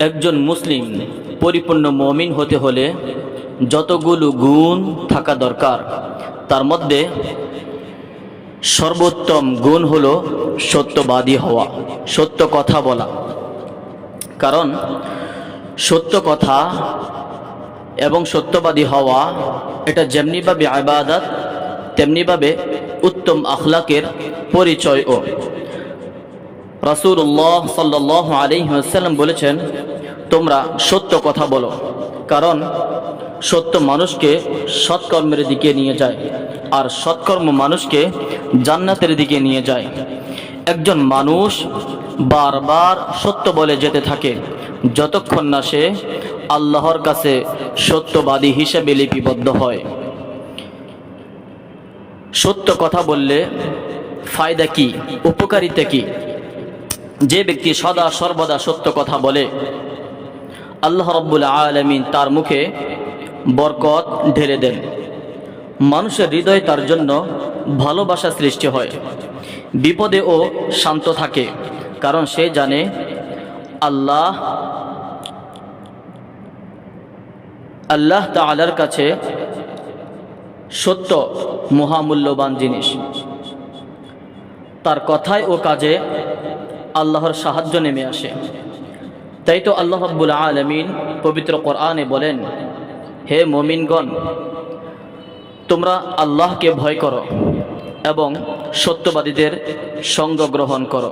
একজন মুসলিম পরিপূর্ণ মুমিন হতে হলে যতগুলো গুণ থাকা দরকার, তার মধ্যে সর্বোত্তম গুণ হলো সত্যবাদী হওয়া, সত্য কথা বলা। কারণ সত্য কথা এবং সত্যবাদী হওয়া এটা যেমনিভাবে ইবাদত, তেমনিভাবে উত্তম আখলাকের পরিচয়ও। রাসূলুল্লাহ সাল্লাল্লাহু আলাইহি ওয়াসাল্লাম বলেছেন, তোমরা সত্য কথা বলো, কারণ সত্য মানুষকে সৎকর্মের দিকে নিয়ে যায়, আর সৎকর্ম মানুষকে জান্নাতের দিকে নিয়ে যায়। একজন মানুষ বারবার সত্য বলে যেতে থাকে যতক্ষণ না সে আল্লাহর কাছে সত্যবাদী হিসেবে লিপিবদ্ধ হয়। সত্য কথা বললে ফায়দা কি, উপকারিতা কি? যে ব্যক্তি সদা সর্বদা সত্য কথা বলে, আল্লাহ রাব্বুল আলামিন তার মুখে বরকত ঢেলে দেন। মানুষের হৃদয়ে তার জন্য ভালোবাসা সৃষ্টি হয়, বিপদে ও শান্ত থাকে, কারণ সে জানে আল্লাহ তাআলার কাছে সত্য মহামূল্যবান জিনিস। তার কথায় ও কাজে আল্লাহর সাহায্য নেমে আসে। তাই তো আল্লাহ রাব্বুল আলামিন পবিত্র কোরআনে বলেন, হে মুমিনগণ, তোমরা আল্লাহকে ভয় করো এবং সত্যবাদীদের সঙ্গ গ্রহণ করো।